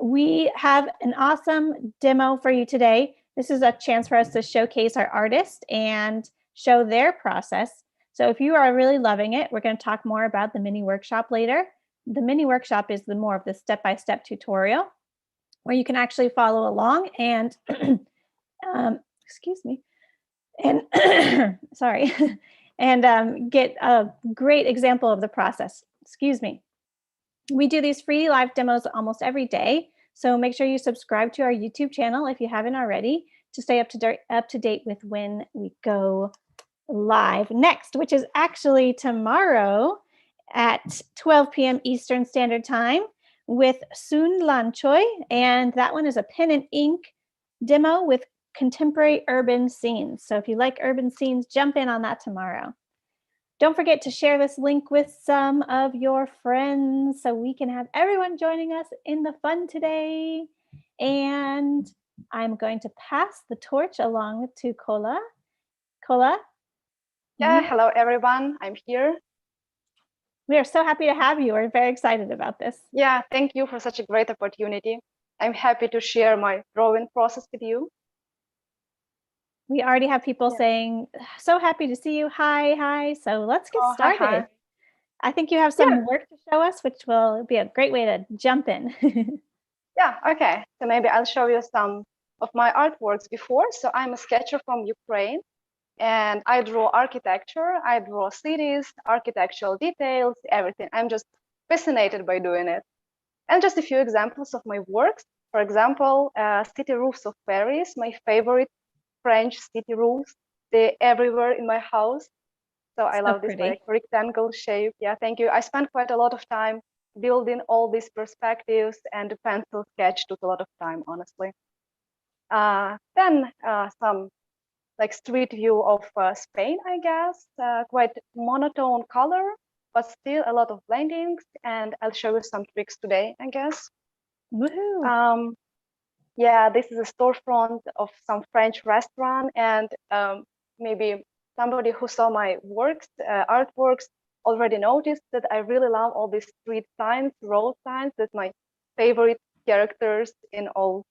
We have an awesome demo for you today. This is a chance for us to showcase our artists and show their process. So if you are really loving it, we're going to talk more about the mini workshop later. The mini workshop is the more of the step-by-step tutorial where you can actually follow along and, excuse me, and sorry, and get a great example of the process. Excuse me. We do these free live demos almost every day. So make sure you subscribe to our YouTube channel if you haven't already to stay up to date with when we go live next, which is actually tomorrow at 12 p.m. Eastern Standard Time with Soon Lan Choi. And that one is a pen and ink demo with contemporary urban scenes. So if you like urban scenes, jump in on that tomorrow. Don't forget to share this link with some of your friends so we can have everyone joining us in the fun today. And I'm going to pass the torch along to Cola. Cola? Yeah, hello everyone, I'm here. We are so happy to have you. We're very excited about this. Yeah, thank you for such a great opportunity. I'm happy to share my drawing process with you. We already have people saying, so happy to see you. Hi. So let's get started. Hi. I think you have some work to show us, which will be a great way to jump in. Yeah, okay. So maybe I'll show you some of my artworks before. So I'm a sketcher from Ukraine and I draw architecture. I draw cities, architectural details, everything. I'm just fascinated by doing it. And just a few examples of my works. For example, city roofs of Paris, my favorite French city roofs. They're everywhere in my house. So I love this like rectangle shape. Yeah, thank you. I spent quite a lot of time building all these perspectives, and the pencil sketch took a lot of time, honestly. Then some like street view of Spain, I guess. Quite monotone color, but still a lot of blendings. And I'll show you some tricks today, I guess. Woohoo! Yeah, this is a storefront of some French restaurant, and maybe somebody who saw my works, artworks, already noticed that I really love all these street signs, road signs. That's my favorite characters in all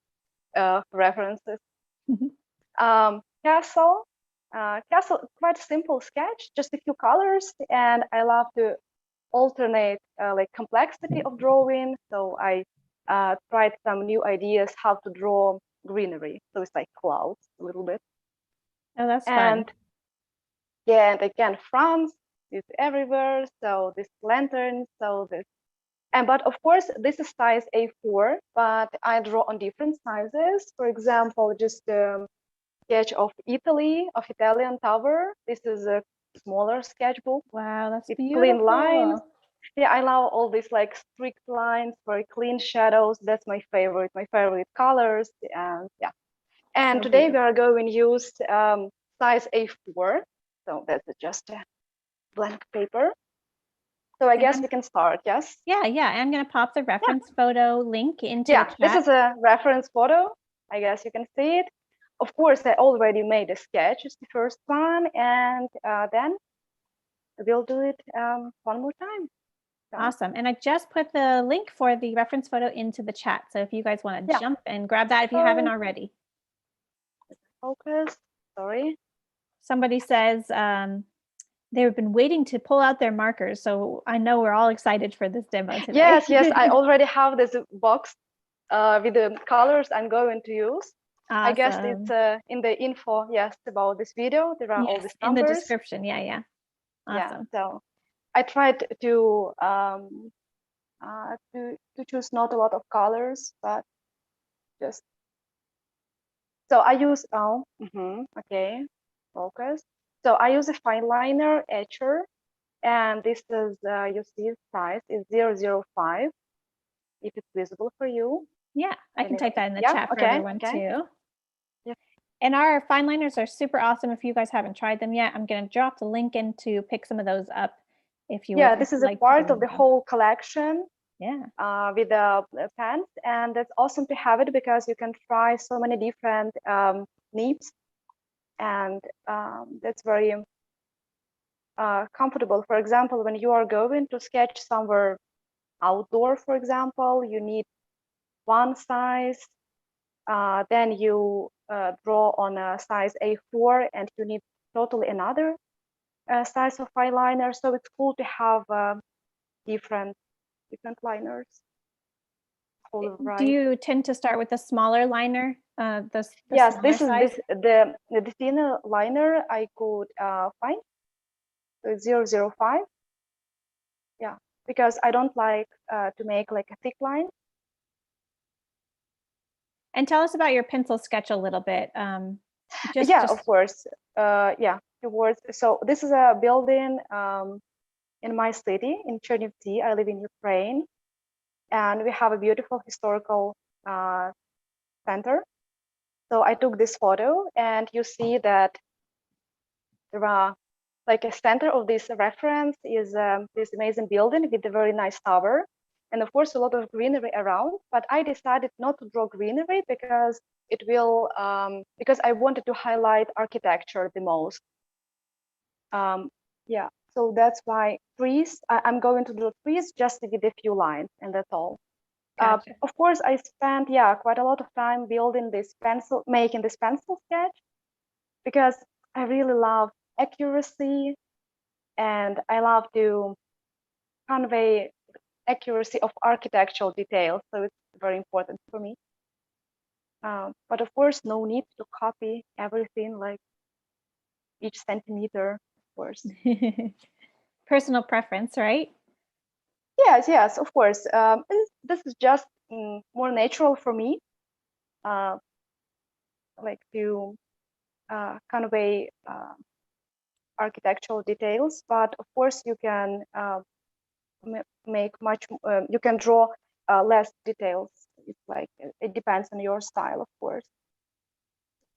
references. Castle, quite simple sketch, just a few colors, and I love to alternate like complexity of drawing. So I tried some new ideas how to draw greenery. So it's like clouds a little bit. Oh, that's fun. Yeah, and again, France is everywhere. So this lantern, so this, but of course, this is size A4, but I draw on different sizes. For example, just sketch of Italy, of Italian tower. This is a smaller sketchbook. Wow, that's it's beautiful. Clean lines. Yeah, I love all these like strict lines, very clean shadows. That's my favorite colors. And yeah. And so today we are going to use size A4. So that's just a blank paper. So I guess we can start, yes? Yeah. I'm going to pop the reference photo link into the chat. This is a reference photo. I guess you can see it. Of course, I already made a sketch. It's the first one. And then we'll do it one more time. So. Awesome. And I just put the link for the reference photo into the chat. So if you guys want to jump and grab that if you haven't already. Focus. Sorry. Somebody says they've been waiting to pull out their markers. So I know we're all excited for this demo today. Yes. I already have this box with the colors I'm going to use. Awesome. I guess it's in the info, about this video. There are all these numbers. In the description. Yeah. Awesome. Yeah, so I tried to choose not a lot of colors, but just so I use okay, focus. So I use a fineliner etcher, and this is you see size is 005. If it's visible for you. Yeah, I can type that in the chat for everyone too. Yeah. And our fineliners are super awesome. If you guys haven't tried them yet, I'm going to drop the link in to pick some of those up. If you this is a part of the whole collection. Yeah. With the pens, and it's awesome to have it because you can try so many different nibs, and that's very comfortable. For example, when you are going to sketch somewhere outdoor, for example, you need A1 size, then you draw on a size A4, and you need totally another size of fineliner. So it's cool to have different liners. Do you tend to start with a smaller liner? Yes, this is size? The thinner liner I could find. So 005. Yeah, because I don't like to make like a thick line. And tell us about your pencil sketch a little bit. Of course. Yeah, few words. So this is a building in my city, in Chernivtsi. I live in Ukraine, and we have a beautiful historical center. So I took this photo, and you see that there are like a center of this reference is this amazing building with a very nice tower, and of course a lot of greenery around. But I decided not to draw greenery because it will because I wanted to highlight architecture the most. Yeah, so that's why trees. I'm going to draw trees just with a few lines, and that's all. Gotcha. Of course, I spent quite a lot of time building making this pencil sketch, because I really love accuracy, and I love to convey accuracy of architectural details. So it's very important for me. But of course, no need to copy everything, like each centimeter, of course. Personal preference, right? Yes, of course. This is just more natural for me, like to convey architectural details. But of course, you can make much. You can draw less details. It's like it depends on your style, of course.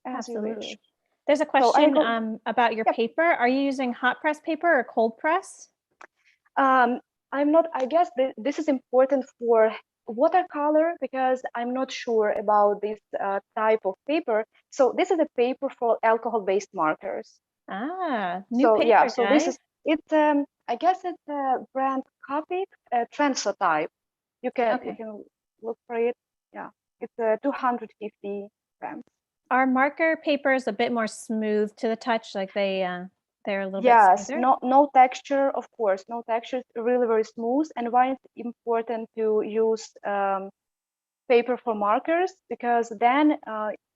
Absolutely. There's a question about your paper. Are you using hot press paper or cold press? I'm not. I guess this is important for watercolor, because I'm not sure about this type of paper. So this is a paper for alcohol-based markers. New paper, so guys. this is I guess it's a brand Copic Trensotype. You can look for it. Yeah, it's 250 grams. Are marker papers a bit more smooth to the touch? Like they're a little bit smoother? No texture, of course. No texture. It's really very smooth. And why it's important to use paper for markers, because then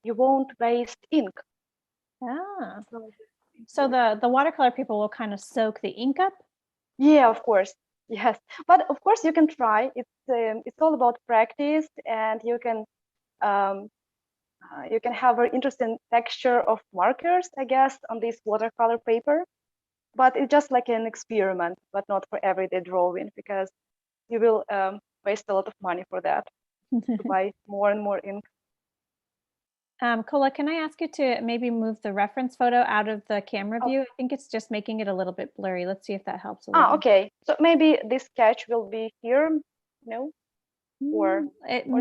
you won't waste ink. So the watercolor paper will kind of soak the ink up? Yeah, of course. Yes, but of course you can try. It's all about practice, and you can have an interesting texture of markers, I guess, on this watercolor paper. But it's just like an experiment, but not for everyday drawing, because you will waste a lot of money for that to buy more and more ink. Cola, can I ask you to maybe move the reference photo out of the camera view? I think it's just making it a little bit blurry. Let's see if that helps a little. Okay. So maybe this sketch will be here, no? Or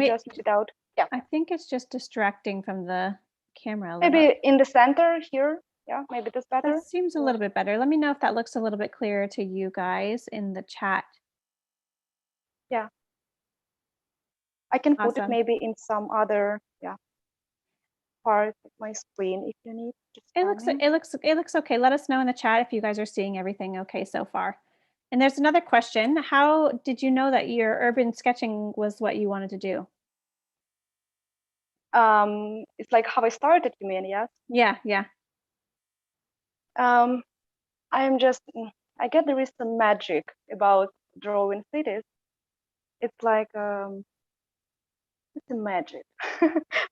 just without? Yeah. I think it's just distracting from the camera a little. Maybe in the center here. Yeah, maybe that's better. That seems a little bit better. Let me know if that looks a little bit clearer to you guys in the chat. Yeah. I can put it maybe in some other part of my screen if you need. It looks okay. Let us know in the chat if you guys are seeing everything okay so far. And there's another question. How did you know that your urban sketching was what you wanted to do? It's like how I started, you mean? Yes. Yeah. I get there is some magic about drawing cities. It's like it's a magic.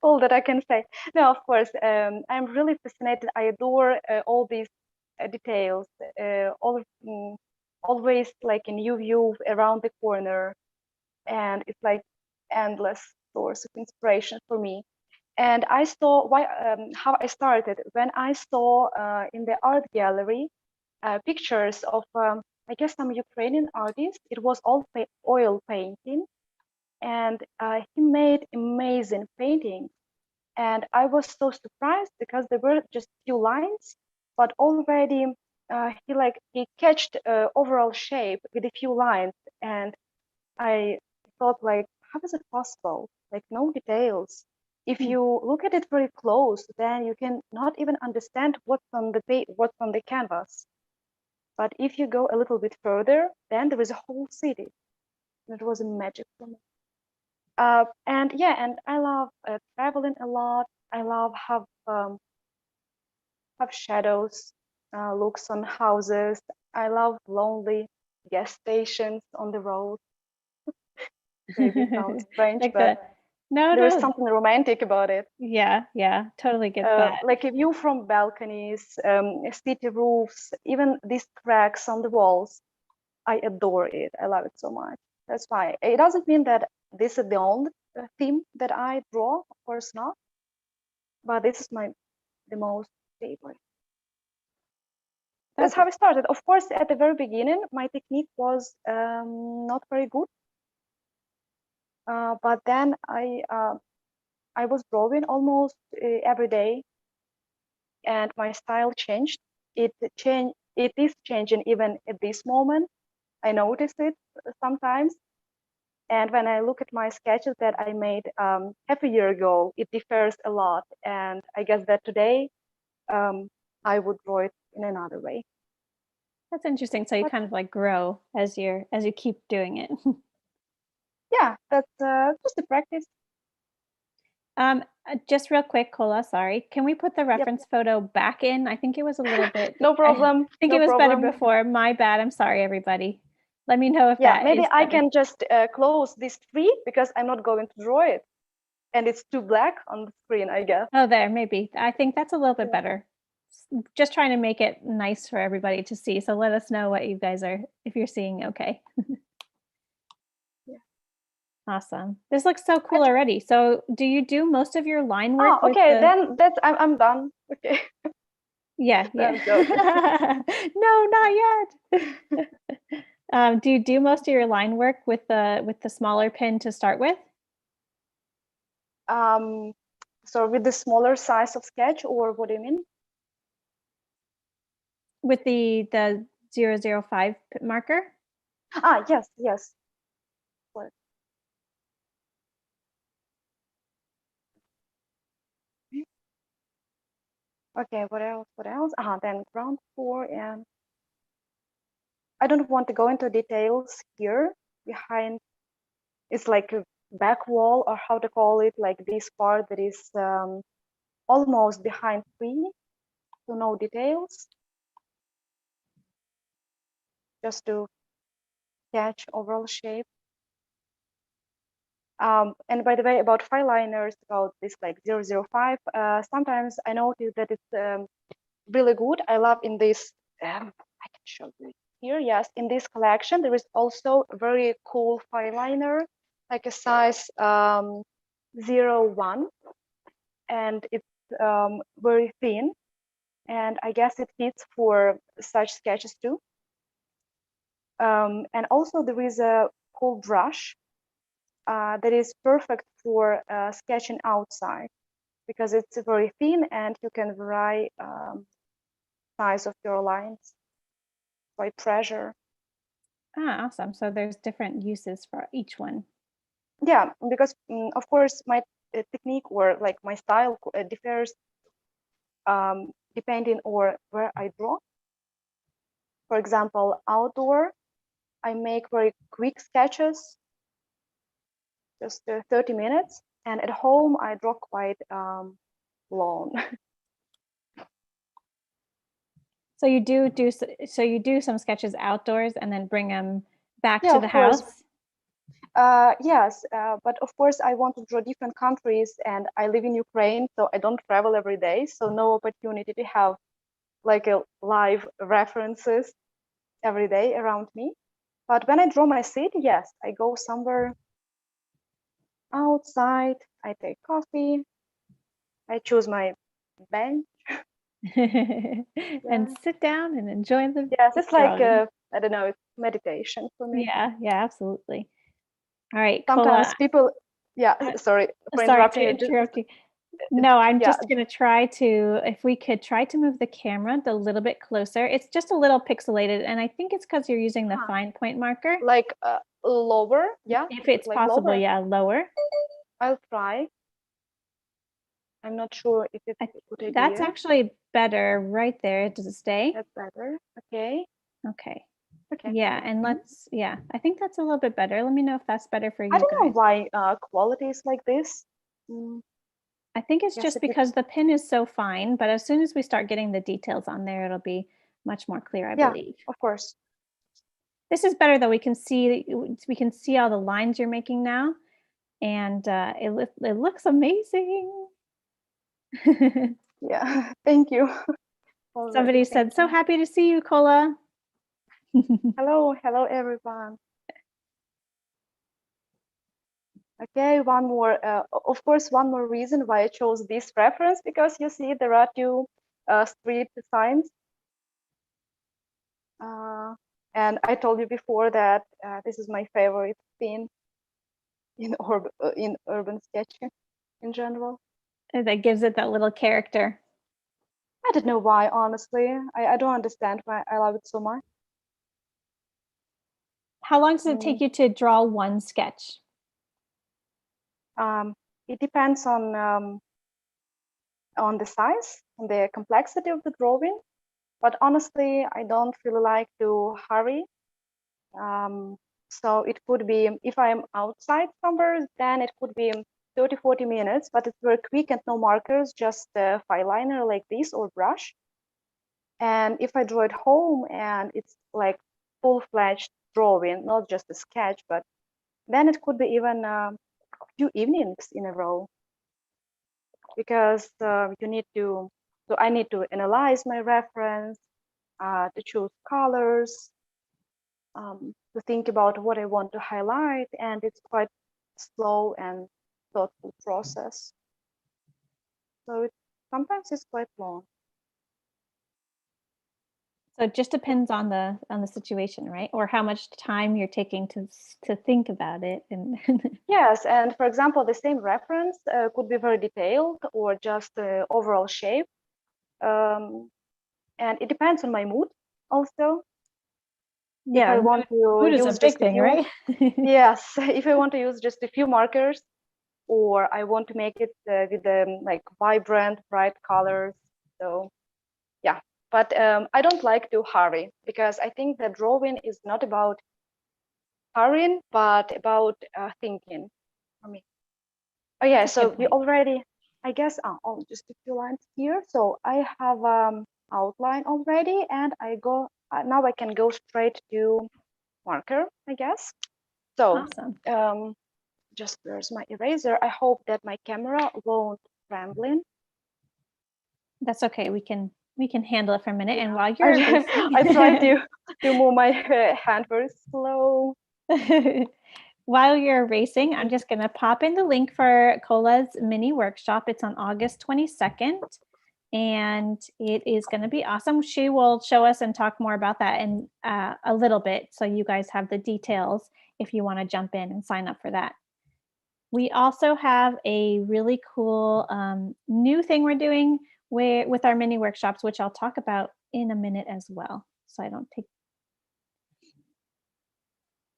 All that I can say. No, of course, I'm really fascinated. I adore all these details. Always like a new view around the corner, and it's like endless source of inspiration for me. And I saw how I started when I saw in the art gallery pictures of I guess some Ukrainian artist. It was all oil painting, and he made amazing paintings. And I was so surprised because there were just few lines, but already he catched overall shape with a few lines, and I thought, like, how is it possible? like no details. If you look at it very close, then you can not even understand what's on the canvas. But if you go a little bit further, then there is a whole city. It was a magic for me. And yeah, and I love traveling a lot. I love have shadows, looks on houses. I love lonely gas stations on the road. Maybe it sounds strange, Like but no, there is no. something romantic about it. Yeah, totally get that. Like a view from balconies, city roofs, even these cracks on the walls. I adore it. I love it so much. That's why. It doesn't mean that this is the only theme that I draw, of course not. But this is the most favorite. That's how I started. Of course, at the very beginning, my technique was not very good. But then I was drawing almost every day, and my style changed. It is changing even at this moment. I notice it sometimes. And when I look at my sketches that I made half a year ago, it differs a lot. And I guess that today I would draw it in another way. That's interesting. So you kind of like grow as you keep doing it. Yeah, that's just a practice. Just real quick, Cola, sorry. Can we put the reference photo back in? I think it was a little bit. No problem. I think it was better before. My bad. I'm sorry, everybody. Let me know if that maybe is I better. can just close this tree because I'm not going to draw it. And it's too black on the screen, I guess. Oh, there, maybe. I think that's a little bit better. Just trying to make it nice for everybody to see. So let us know what you guys are, if you're seeing okay. Awesome. This looks so cool already. So do you do most of your line work? Oh, okay, then I'm done. Okay. Yeah. No, not yet. Do you do most of your line work with the smaller pen to start with? So with the smaller size of sketch, or what do you mean? With the 005 marker? Yes. What? Okay, what else? Then ground floor, and I don't want to go into details here. Behind, it's like a back wall, or how to call it, like this part that is almost behind tree, so no details. Just to catch overall shape. And by the way, about fineliners, about this like 005, sometimes I notice that it's really good. I love in this, I can show you here. Yes, in this collection, there is also a very cool fineliner, like a size 01, and it's very thin. And I guess it fits for such sketches too. And also there is a cool brush that is perfect for sketching outside because it's very thin and you can vary size of your lines by pressure. Awesome. So there's different uses for each one. Yeah, because of course my technique or like my style differs depending on where I draw. For example, outdoor, I make very quick sketches, just 30 minutes, and at home I draw quite long. So you do some sketches outdoors and then bring them back to the house? Yes, but of course I want to draw different countries, and I live in Ukraine, so I don't travel every day, so no opportunity to have like a live references every day around me. But when I draw my city, yes, I go somewhere outside, I take coffee, I choose my bench. And sit down and enjoy the Yes, it's like I don't know, it's meditation for me. Yeah, absolutely. All right, Sometimes Cola. people, sorry for interrupting you. Interrupt you. No, I'm just going to try to, if we could try to move the camera a little bit closer. It's just a little pixelated, and I think it's because you're using the fine point marker. Like lower, yeah? If it's like possible, lower. lower. I'll try. I'm not sure if it's a good idea. That's actually better right there. Does it stay? That's better. Okay. Okay. Okay. Yeah, and let's, yeah, I think that's a little bit better. Let me know if that's better for you I don't know guys. why quality is like this. I think it's Yes, just it because the pin is so fine, but as soon as we start getting the details on there, it'll be much more clear, I Yeah, believe. of course. This is better though. We can see all the lines you're making now, and it looks amazing. Yeah, thank you. Somebody said, "So happy to see you, Cola." Hello, hello everyone. Okay, one more, of course, one more reason why I chose this reference, because you see there are two street signs. And I told you before that this is my favorite theme in urban sketching in general. That gives it that little character. I don't know why, honestly. I don't understand why I love it so much. How long does it take you to draw one sketch? It depends on the size and the complexity of the drawing. But honestly, I don't really like to hurry. So it could be, if I'm outside somewhere, then it could be 30-40 minutes, but it's very quick and no markers, just a fineliner like this or brush. And if I draw at home and it's like full-fledged drawing, not just a sketch, but then it could be even a few evenings in a row, because you need to, so I need to analyze my reference, to choose colors, to think about what I want to highlight, and it's quite slow and thoughtful process. So sometimes it's quite long. So it just depends on the situation, right? Or how much time you're taking to think about it. And Yes, and for example, the same reference could be very detailed or just overall shape. And it depends on my mood also. yeah, if I want to mood is use a big just a thing, few, right? yes, if I want to use just a few markers, or I want to make it with like vibrant, bright colors. So yeah, but I don't like to hurry, because I think that drawing is not about hurrying, but about thinking for me. Oh yeah, so we already, I guess, oh, just a few lines here. So I have outline already, and I go, now I can go straight to marker, I guess. So Awesome. just where's my eraser? I hope that my camera won't trembling. That's okay. We can handle it for a minute. And while you're I try to move my hand very slow. while you're erasing, I'm just going to pop in the link for Cola's mini workshop. It's on August 22nd, and it is going to be awesome. She will show us and talk more about that in a little bit, so you guys have the details if you want to jump in and sign up for that. We also have a really cool new thing we're doing with our mini workshops, which I'll talk about in a minute as well, so I don't take.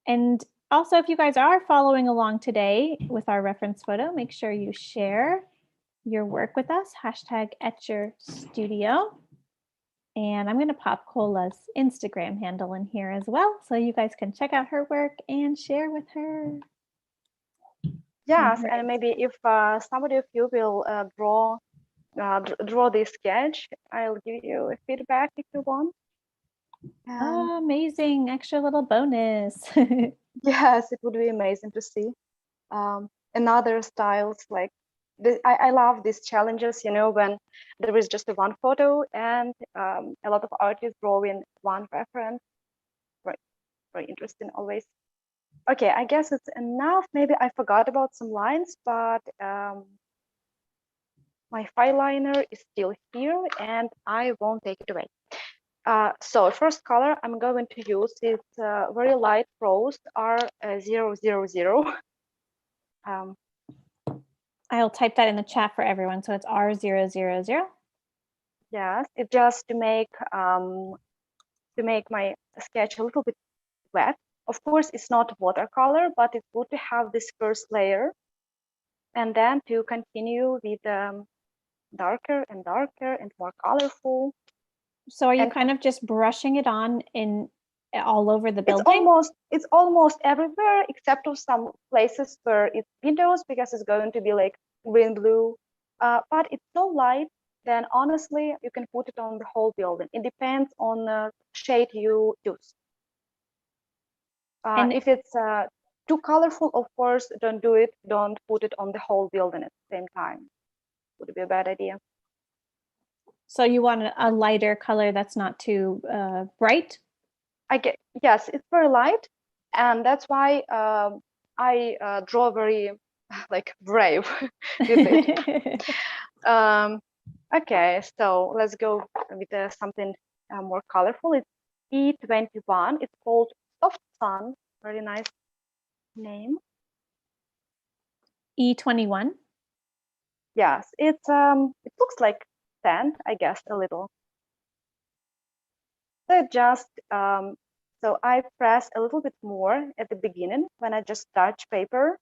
And also, if you guys are following along today with our reference photo, make sure you share your work with us, #EtcherStudio. And I'm going to pop Cola's Instagram handle in here as well, so you guys can check out her work and share with her. Yes, and maybe if somebody of you will draw this sketch, I'll give you a feedback if you want. Oh, amazing. Extra little bonus. Yes, it would be amazing to see. Another styles like this. I love these challenges, when there is just one photo and a lot of artists draw in one reference. Right, very interesting always. Okay, I guess it's enough. Maybe I forgot about some lines, but my fineliner is still here and I won't take it away. So first color I'm going to use is very light rose R000. I'll type that in the chat for everyone. So it's R000. Yes, it's just to make my sketch a little bit wet. Of course, it's not watercolor, but it's good to have this first layer. And then to continue with darker and darker and more colorful. So are you And kind of just brushing it on in all over the building? It's almost everywhere except of some places where it's windows, because it's going to be like green blue. But it's so light, then honestly you can put it on the whole building. It depends on the shade you use. And if it's too colorful, of course, don't do it. Don't put it on the whole building at the same time. Would be a bad idea. so you want a lighter color that's not too bright? Yes, it's very light, and that's why I draw very like brave with it. Okay, so let's go with something more colorful. It's E21. It's called Soft Sun. Very nice name. E21. Yes, it looks like sand, I guess, a little. So just so I press a little bit more at the beginning when I just touch paper,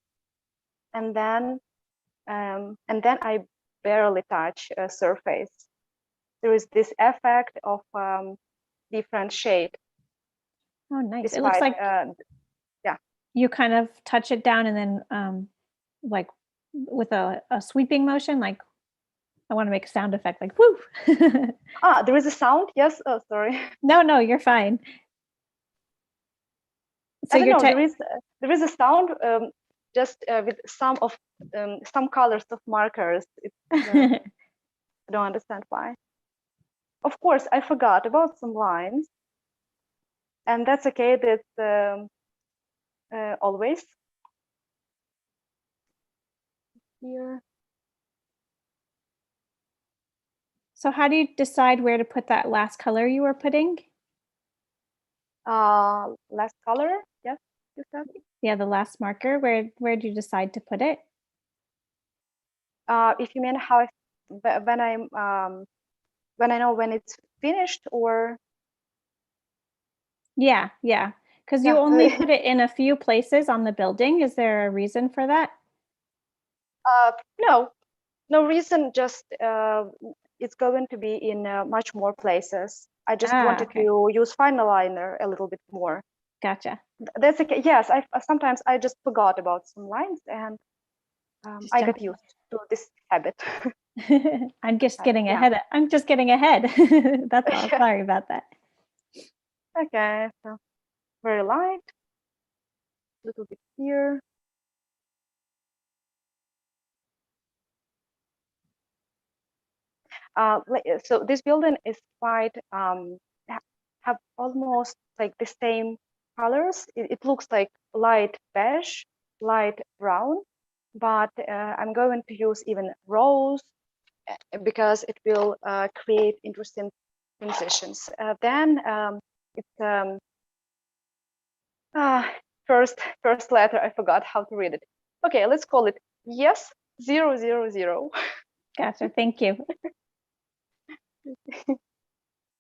and then I barely touch a surface. There is this effect of different shade. Oh, nice. Despite, it looks like yeah, you kind of touch it down and then like with a sweeping motion, like I want to make a sound effect like whoo. there is a sound. Yes. Oh, sorry. No, you're fine. So I don't know. There is a sound just with some colors of markers. I don't understand why. Of course, I forgot about some lines, and that's okay. That's always here. So how do you decide where to put that last color you were putting? Last color. Yes, you said. Yeah, the last marker. Where do you decide to put it? If you mean how when I know when it's finished, or Yeah. Because you only put it in a few places on the building. Is there a reason for that? no reason. Just it's going to be in much more places. I just wanted Okay. to use fineliner a little bit more. Gotcha. That's okay. Yes, I sometimes I just forgot about some lines, and I got used to this habit. I'm just getting ahead. I'm just getting ahead. That's all. Sorry about that. Okay, so very light, a little bit here. So this building is quite have almost like the same colors. It looks like light beige, light brown, but I'm going to use even rose because it will create interesting transitions. Then it's first letter. I forgot how to read it. Okay, let's call it yes 000. Gotcha. Thank you.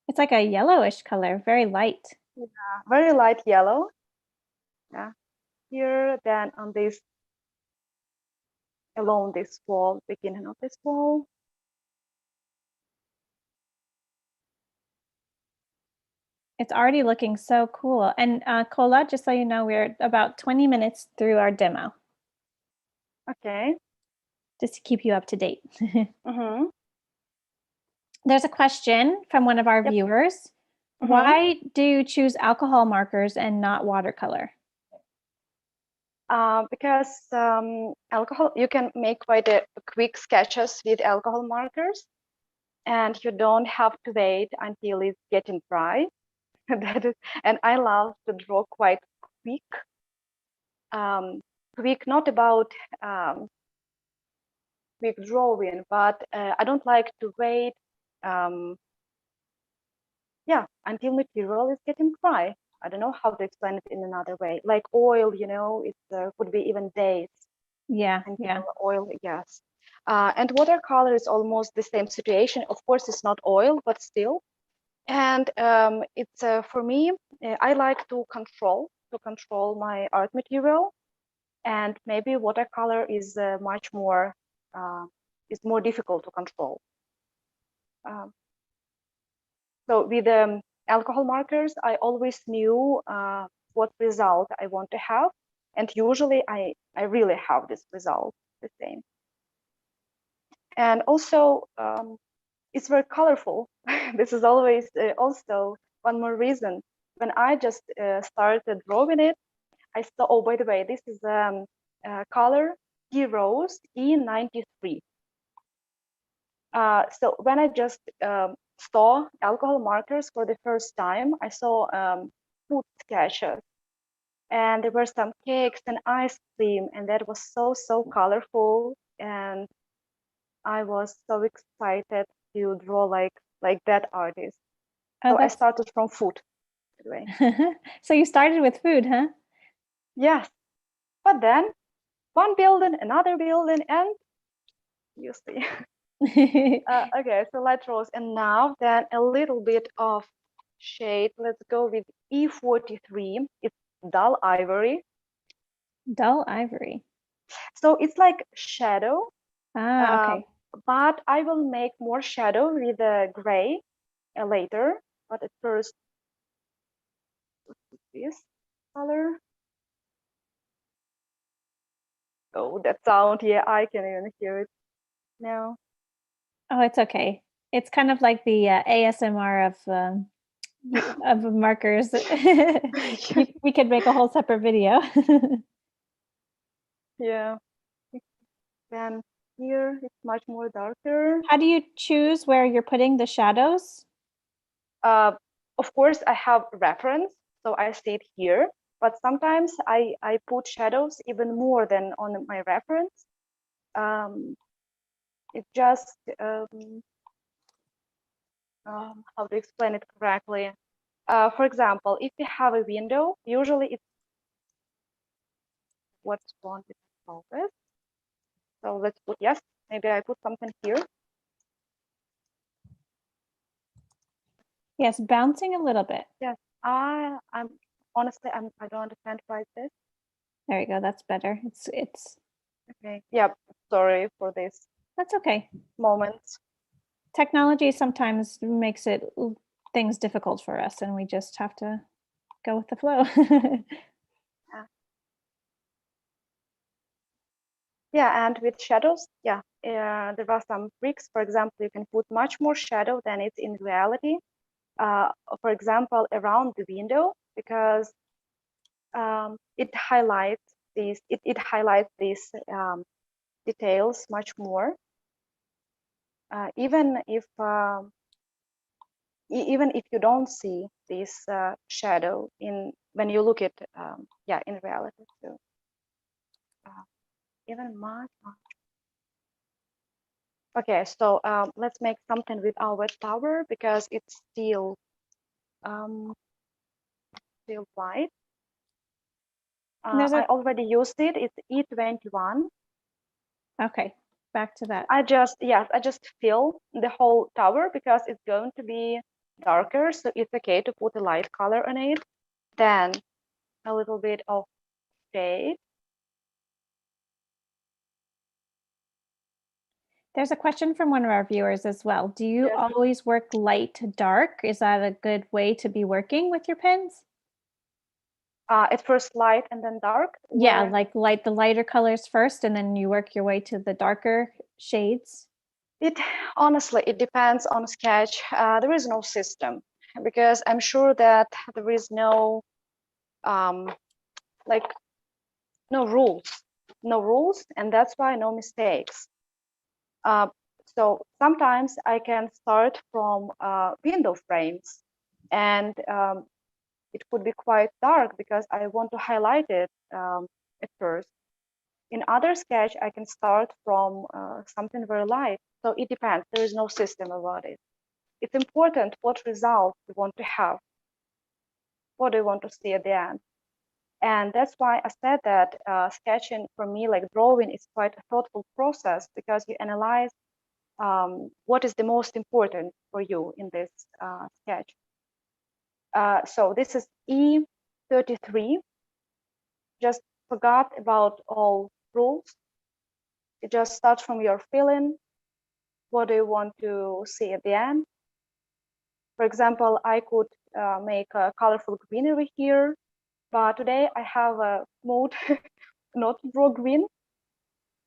It's like a yellowish color, very light. Yeah, very light yellow. Yeah, here, then on this, along this wall, beginning of this wall. It's already looking so cool. And Cola, just so you know, we're about 20 minutes through our demo. Okay. Just to keep you up to date. There's a question from one of our viewers. Why do you choose alcohol markers and not watercolor? Because alcohol, you can make quite a quick sketches with alcohol markers, and you don't have to wait until it's getting dry. And I love to draw quite quick. Quick, not about quick drawing, but I don't like to wait until material is getting dry. I don't know how to explain it in another way. Like oil, it could be even days. Yeah. Oil, yes. And watercolor is almost the same situation. Of course, it's not oil, but still. And it's for me, I like to control my art material. and maybe watercolor is much more difficult to control. So with alcohol markers, I always knew what result I want to have, and usually I really have this result the same. And also, it's very colorful. This is always also one more reason. When I just started drawing it, I saw, oh, by the way, this is color T Rose E93. So when I just saw alcohol markers for the first time, I saw food sketches, and there were some cakes and ice cream, and that was so colorful, and I was so excited to draw like that artist. Oh, so I started from food, by the way. So you started with food, huh? Yes, but then one building, another building, and you see. Okay, so light rose, and now then a little bit of shade. Let's go with E43. It's dull ivory. Dull ivory. So it's like shadow. Okay. But I will make more shadow with the gray later. But at first, this color. Oh, that sound! Yeah, I can even hear it now. Oh, it's okay. It's kind of like the ASMR of markers. We could make a whole separate video. Yeah. Then here it's much more darker. How do you choose where you're putting the shadows? Of course, I have reference, so I see it here. But sometimes I put shadows even more than on my reference. It just how to explain it correctly. For example, if you have a window, usually it's what's wrong with focus. So let's put, yes, maybe I put something here. Yes, bouncing a little bit. Yes, I'm honestly I don't understand why it's this. There you go. That's better. It's okay. Yeah, sorry for this. That's okay. Moments. Technology sometimes makes things difficult for us, and we just have to go with the flow. Yeah, and with shadows, yeah, there are some tricks. For example, you can put much more shadow than it's in reality. For example, around the window, because it highlights these details much more. Even if you don't see this shadow when you look at in reality. So even much. Okay, so let's make something with our wet tower because it's still white. I already used it. It's E21. Okay, back to that. I just fill the whole tower because it's going to be darker, so it's okay to put a light color on it. Then a little bit of shade. There's a question from one of our viewers as well. Do you always work light to dark? Is that a good way to be working with your pens? At first light and then dark? Yeah, like the lighter colors first, and then you work your way to the darker shades. Honestly, it depends on sketch. There is no system because I'm sure that there is no no rules, and that's why no mistakes. So sometimes I can start from window frames, and it could be quite dark because I want to highlight it at first. In other sketch, I can start from something very light. So it depends. There is no system about it. It's important what result you want to have. What do you want to see at the end? And that's why I said that sketching for me, like drawing, is quite a thoughtful process because you analyze what is the most important for you in this sketch. So this is E33. Just forgot about all rules. It just starts from your feeling. What do you want to see at the end? For example, I could make a colorful greenery here, but today I have a mood not to draw green,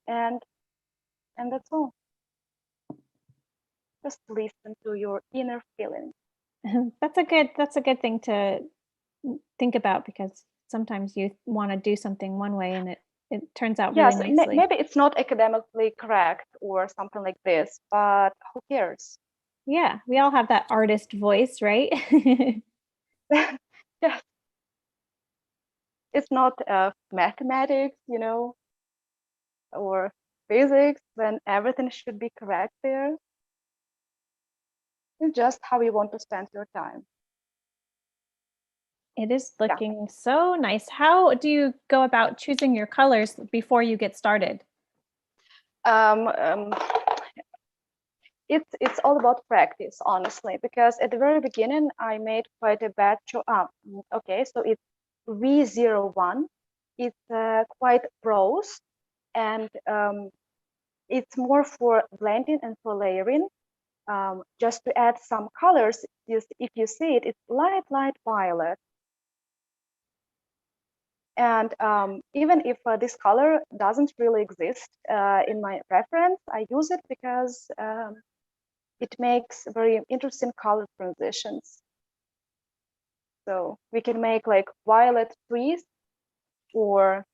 and that's all. Just listen to your inner feeling. That's a good thing to think about, because sometimes you want to do something one way and it turns out really Yes, nicely. maybe it's not academically correct or something like this, but who cares? Yeah, we all have that artist voice, right? Yes. It's not mathematics, you know, or physics, when everything should be correct there. It's just how you want to spend your time. It is looking so nice. How do you go about choosing your colors before you get started? It's all about practice, honestly, because at the very beginning I made quite a bad choice. Okay, so it's V01. It's quite prose, and it's more for blending and for layering. Just to add some colors, if you see it, it's light violet. And even if this color doesn't really exist in my reference, I use it because it makes very interesting color transitions. So we can make like violet trees, or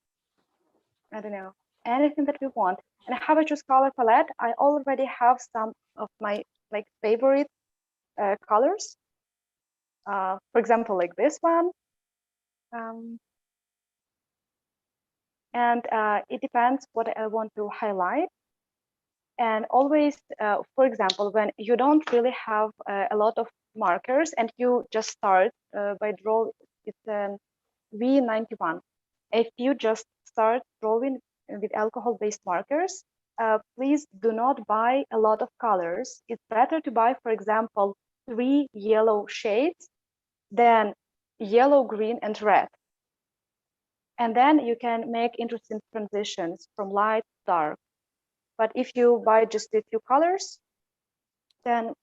I don't know, anything that we want. And how I choose color palette, I already have some of my like favorite colors. For example, like this one. And it depends what I want to highlight. And always, for example, when you don't really have a lot of markers and you just start by drawing, it's V91. If you just start drawing with alcohol-based markers, please do not buy a lot of colors. It's better to buy, for example, 3 yellow shades than yellow, green, and red. And then you can make interesting transitions from light to dark. But if you buy just a few colors, then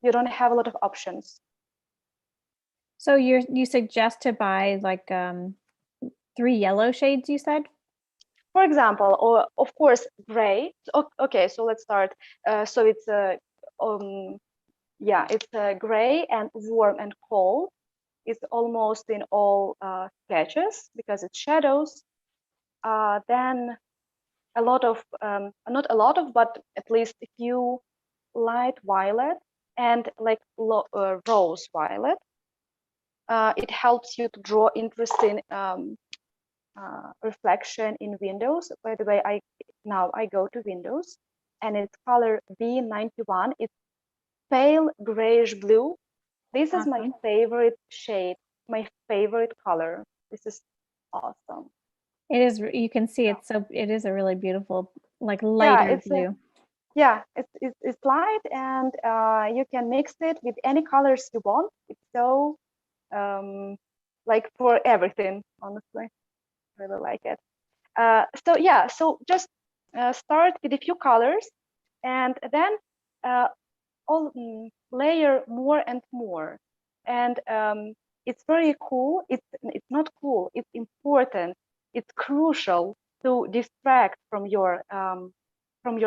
you don't have a lot of options. So you suggest to buy like 3 yellow shades, you said? For example, or of course, gray. Okay, so let's start. So it's it's gray and warm and cold. It's almost in all sketches because it's shadows. Then a lot of, not a lot of, but at least a few light violet and like rose violet. It helps you to draw interesting reflection in windows. By the way, now I go to windows, and it's color B91. It's pale grayish blue. This is my favorite shade, my favorite color. This is awesome. It is, you can see it is a really beautiful, like lighter blue. It's light, and you can mix it with any colors you want. It's so like for everything, honestly. Really like it. So just start with a few colors, and then layer more and more. And it's very cool. It's not cool. It's important. It's crucial to distract from your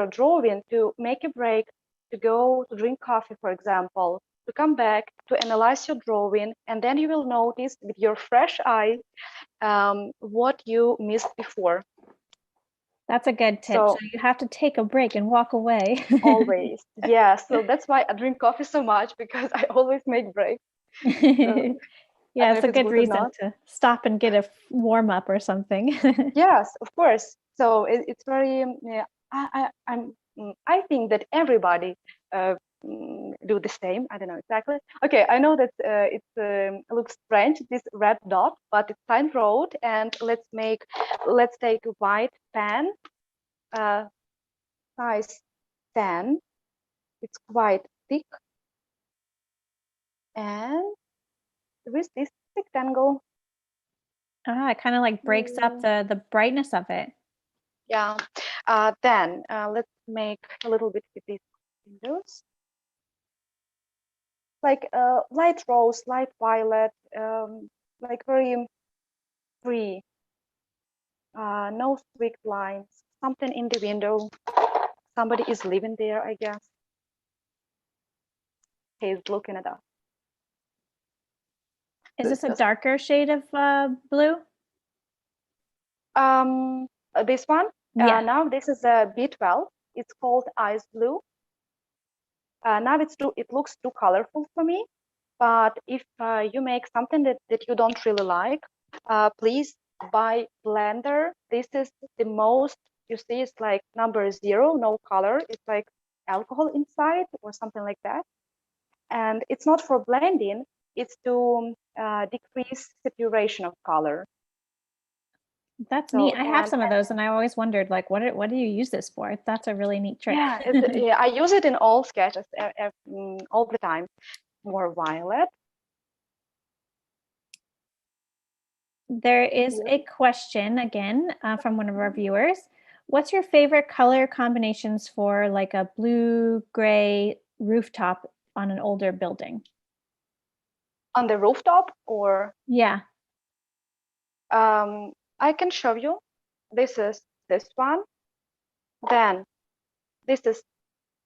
drawing, to make a break, to go to drink coffee, for example, to come back to analyze your drawing, and then you will notice with your fresh eye what you missed before. That's a good tip. So you have to take a break and walk away. Always. Yeah. So that's why I drink coffee so much, because I always make breaks. So, yeah, it's a good reason to stop and get a warm up or something. Yes, of course. So it's very, I think that everybody do the same. I don't know exactly. Okay, I know that it looks strange, this red dot, but it's Sign Road, and let's take a white pen, size 10. It's quite thick, and with this rectangle. Ah, it kind of like breaks up the brightness of it. Yeah. Then let's make a little bit with these windows. Like light rose, light violet, like very free, no strict lines, something in the window. Somebody is living there, I guess. He's looking at us. Is this a darker shade of blue? This one? Yeah. Now this is a B12. It's called ice blue. Now it looks too colorful for me. But if you make something that you don't really like, please buy blender. This is the most, you see, it's like number 0, no color. It's like alcohol inside or something like that. And it's not for blending, it's to decrease saturation of color. That's neat. I have some of those, and I always wondered, like, what do you use this for? That's a really neat trick. Yeah, yeah, I use it in all sketches all the time. More violet. There is a question again from one of our viewers. What's your favorite color combinations for like a blue gray rooftop on an older building? On the rooftop, or? Yeah. I can show you. This is this one. Then this is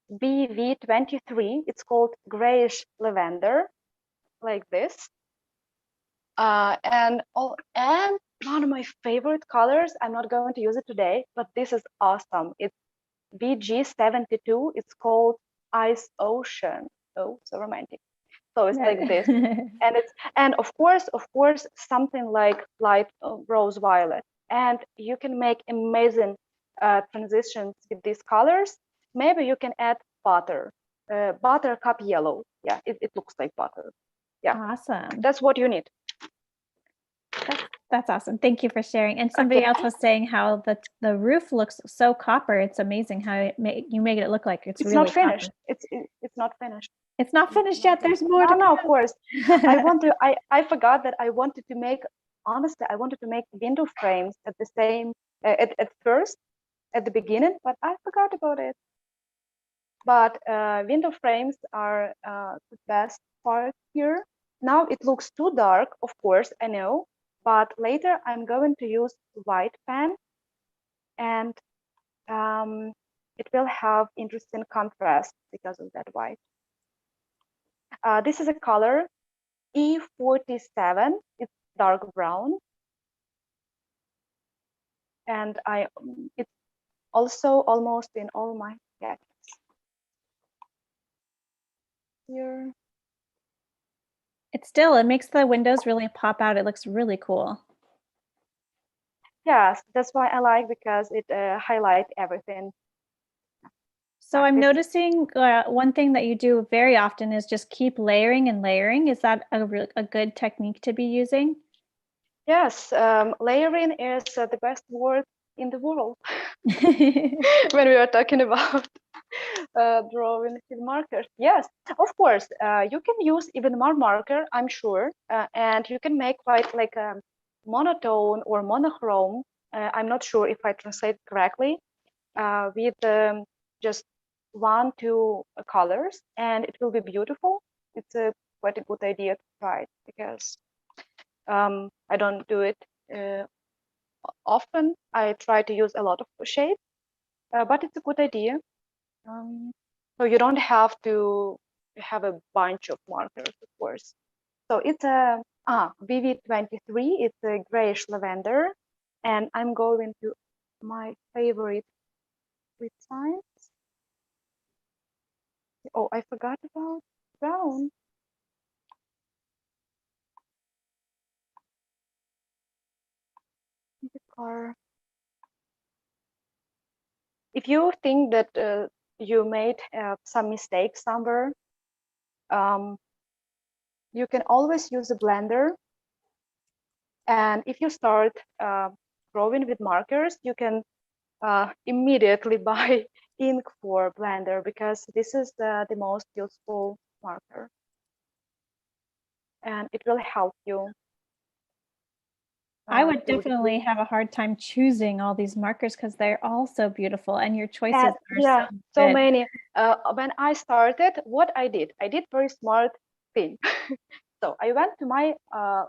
BV23. It's called Grayish Lavender, like this. And one of my favorite colors, I'm not going to use it today, but this is awesome. It's BG72. It's called Ice Ocean. Oh, so romantic. So it's like this. and of course something like light rose violet. And you can make amazing transitions with these colors. Maybe you can add butter, buttercup yellow. Yeah, it looks like butter. Yeah, awesome. That's what you need. That's awesome. Thank you for sharing. And somebody else was saying how the roof looks so copper. It's amazing how you made it look like it's really not finished. Copper. It's not finished. It's not finished yet. There's more. No, of course. I forgot that I wanted to make. Honestly, I wanted to make window frames at the same at first at the beginning, but I forgot about it. But window frames are the best part here. Now it looks too dark, of course, I know, but later I'm going to use white pen, and it will have interesting contrast because of that white. This is a color E47. It's dark brown, and it's also almost in all my sketches. Here. It makes the windows really pop out. It looks really cool. Yes, that's why I like, because it highlights everything. So I'm noticing one thing that you do very often is just keep layering and layering. Is that a good technique to be using? Yes, layering is the best word in the world when we are talking about drawing with markers. Yes, of course, you can use even more marker, I'm sure, and you can make quite like a monotone or monochrome. I'm not sure if I translate correctly, with just 1-2 colors, and it will be beautiful. It's quite a good idea to try it, because I don't do it often. I try to use a lot of shades, but it's a good idea. So you don't have to have a bunch of markers, of course. So it's a BV23. It's a grayish lavender, and I'm going to my favorite with signs. Oh, I forgot about brown. The car. If you think that you made some mistakes somewhere, you can always use a blender. And if you start drawing with markers, you can immediately buy ink for blender, because this is the most useful marker. And it will help you. I would to definitely have a hard time choosing all these markers because they're all so beautiful and your choices are yeah, so so good. many. When I started, what I did very smart thing. So I went to my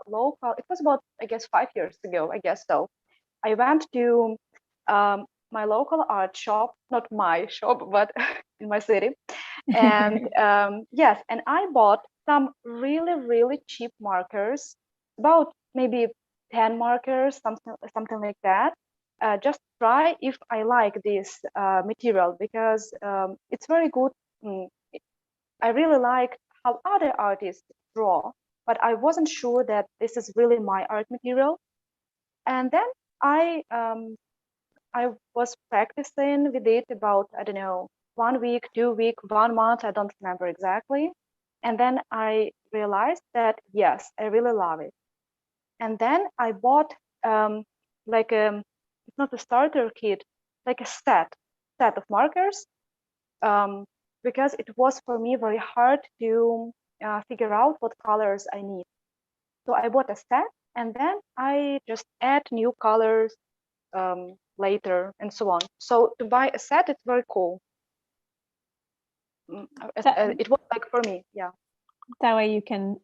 local, it was about, I guess, 5 years ago, I guess so. I went to my local art shop, not my shop, but in my city. And yes, and I bought some really, really cheap markers, about maybe 10 markers, something like that. Just try if I like this material, because it's very good. I really like how other artists draw, but I wasn't sure that this is really my art material. And then I was practicing with it about, I don't know, 1 week, 2 week, 1 month, I don't remember exactly. And then I realized that yes, I really love it. And then I bought like it's not a starter kit, like a set of markers, because it was for me very hard to figure out what colors I need. So I bought a set, and then I just add new colors later and so on. So to buy a set, it's very cool. It was like for me, yeah. That way you can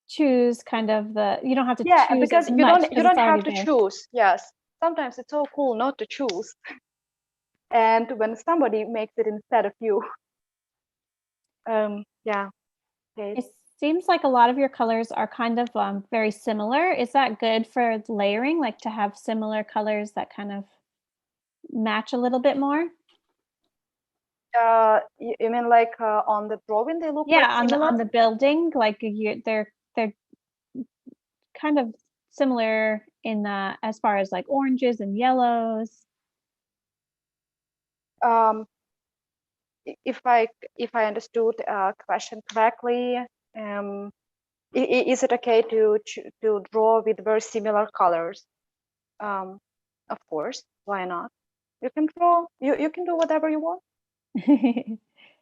choose kind of you don't have to Yeah, choose because as much you it's don't already have to there. choose. Yes, sometimes it's so cool not to choose, and when somebody makes it instead of you, yeah. Okay. It seems like a lot of your colors are kind of very similar. Is that good for layering, like to have similar colors that kind of match a little bit more? You mean like on the drawing they look like Yeah, similar? on the building, like they're kind of similar in as far as like oranges and yellows. Um, if I understood question correctly, is it okay to draw with very similar colors? Of course, why not? You can draw. You can do whatever you want.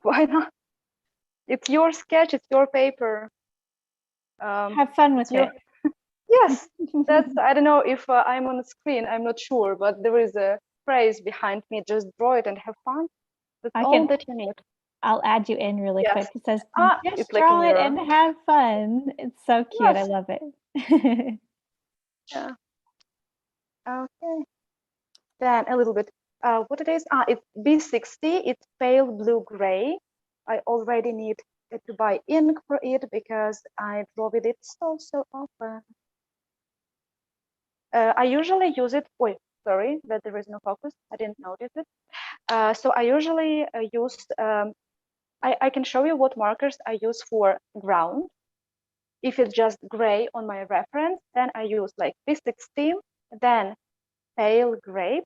Why not? It's your sketch. It's your paper. Have fun with it. Yes, that's. I don't know if I'm on the screen. I'm not sure, but there is a phrase behind me. Just draw it and have fun. That's all that you need. I'll add you in really quick. Yes. It says, It's just like a draw it mirror. and have fun. It's so cute. I Yes. love it. Yeah. Okay. Then a little bit. What it is? It's B60. It's pale blue gray. I already need to buy ink for it because I draw with it so often. I usually use it. Wait, sorry that there is no focus. I didn't notice it. So I usually use. I can show you what markers I use for ground. If it's just gray on my reference, then I use like B16, then pale grape,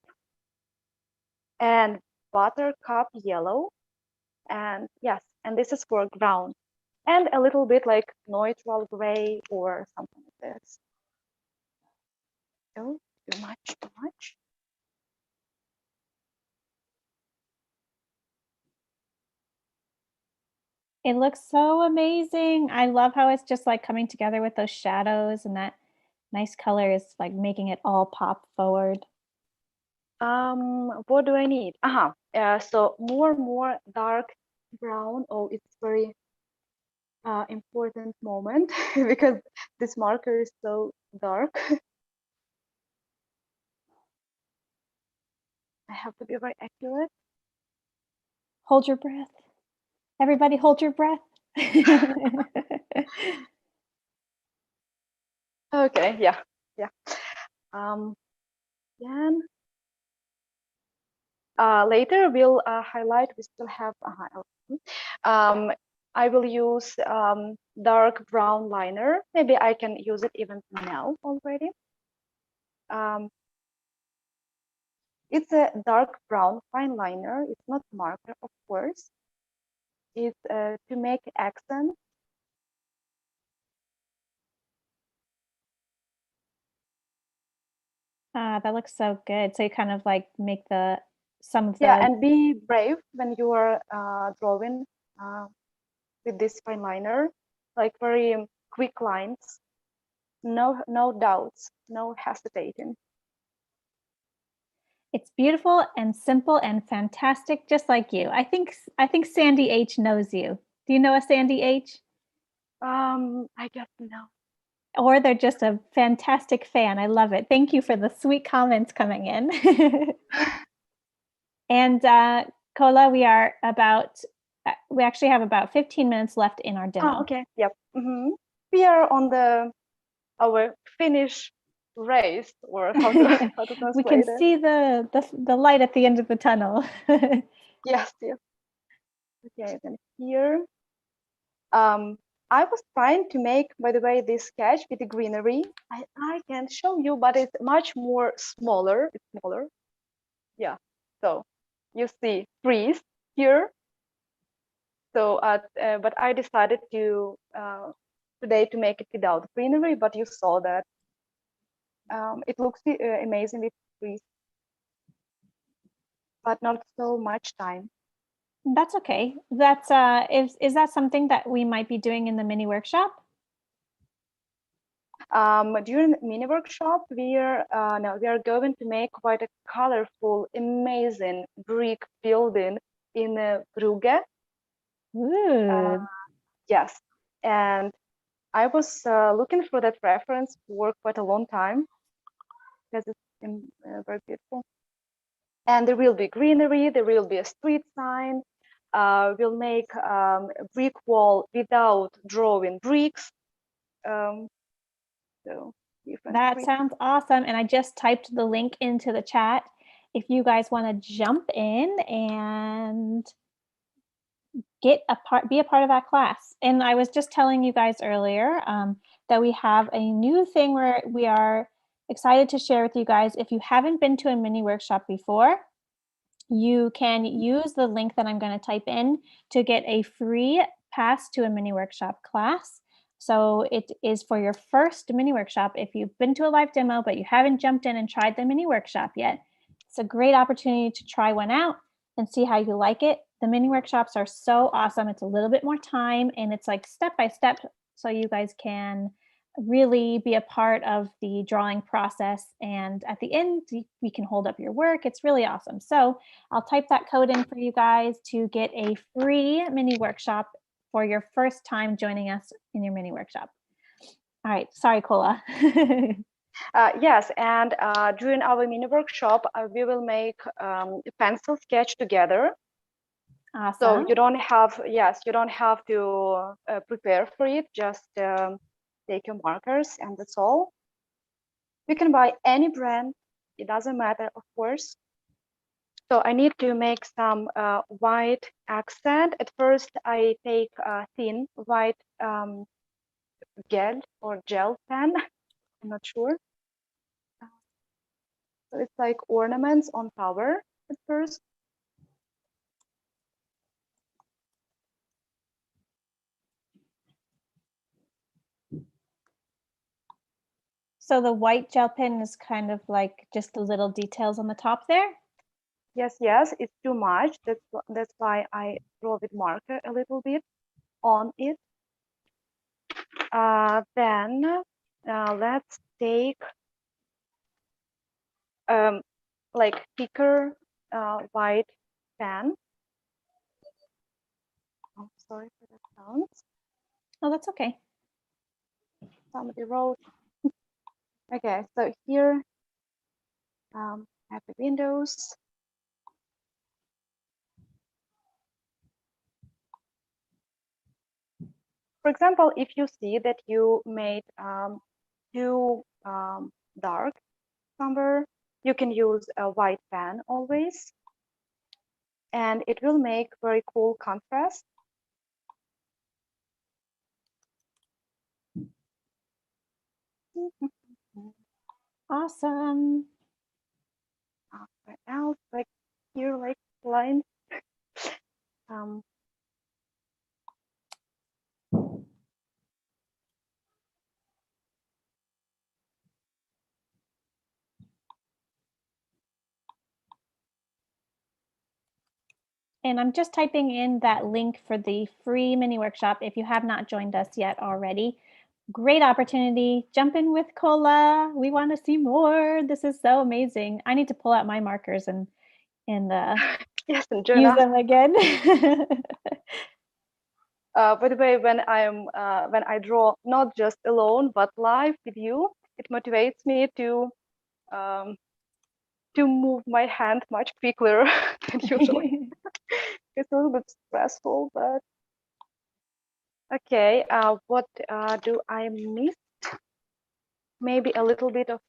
and buttercup yellow, and yes, and this is for ground, and a little bit like neutral gray or something like this. Oh, too much. It looks so amazing. I love how it's just like coming together with those shadows and that nice color is like making it all pop forward. What do I need? So more dark brown. Oh, it's very important moment because this marker is so dark. I have to be very accurate. Hold your breath. Everybody hold your breath. Okay, yeah. Then later we'll highlight. We still have I will use dark brown liner. Maybe I can use it even now already. It's a dark brown fine liner. It's not marker, of course. It's to make accent. That looks so good. So you kind of like make some of Yeah, the and be brave when you are drawing with this fine liner, like very quick lines. no doubts, no hesitating. It's beautiful and simple and fantastic, just like you. I think Sandy H knows you. Do you know a Sandy H? I guess no. Or they're just a fantastic fan. I love it. Thank you for the sweet comments coming in. And Cola, we actually have about 15 minutes left in our demo. Oh, okay. Yep. We are on our finish race, or how to translate we can it. see the light at the end of the tunnel. Yes. Okay, then here. I was trying to make, by the way, this sketch with the greenery. I can show you, but it's much more smaller. It's smaller. Yeah. So you see trees here. So, but I decided to today to make it without greenery. But you saw that it looks amazing with trees, but not so much time. That's okay. That's is that something that we might be doing in the mini workshop? During the mini workshop, we are going to make quite a colorful, amazing brick building in Brugge. Ooh. Yes, and I was looking for that reference for quite a long time because it's very beautiful. And there will be greenery, there will be a street sign. We'll make a brick wall without drawing bricks. So that sounds awesome. And I just typed the link into the chat if you guys want to jump in and be a part of that class. And I was just telling you guys earlier that we have a new thing where we are excited to share with you guys. If you haven't been to a mini workshop before, you can use the link that I'm going to type in to get a free pass to a mini workshop class. So it is for your first mini workshop. If you've been to a live demo, but you haven't jumped in and tried the mini workshop yet, it's a great opportunity to try one out and see how you like it. The mini workshops are so awesome. It's a little bit more time and it's like step by step so you guys can really be a part of the drawing process. And at the end, we can hold up your work. It's really awesome. So I'll type that code in for you guys to get a free mini workshop for your first time joining us in your mini workshop. All right. Sorry, Cola. Yes, and during our mini workshop, we will make a pencil sketch together. Awesome. So you don't have to prepare for it. Just take your markers and that's all. You can buy any brand. It doesn't matter, of course. So I need to make some white accent. At first, I take a thin white gel pen. I'm not sure. So it's like ornaments on flower at first. So the white gel pen is kind of like just the little details on the top there? Yes, it's too much. That's why I draw with marker a little bit on it. Then let's take like thicker white pen. Oh, sorry for the sounds. Oh, that's okay. Somebody wrote. Okay, so here I have the windows. For example, if you see that you made too dark somewhere, you can use a white pen always, and it will make very cool contrast. Awesome. Right now, like here, like lines. And I'm just typing in that link for the free mini workshop if you have not joined us yet already. great opportunity. Jump in with Cola. We want to see more. This is so amazing. I need to pull out my markers and Yes, and join use us. them again. By the way, when I draw not just alone but live with you, it motivates me to move my hand much quicker than usually. It's a little bit stressful, but okay. What do I miss? Maybe a little bit of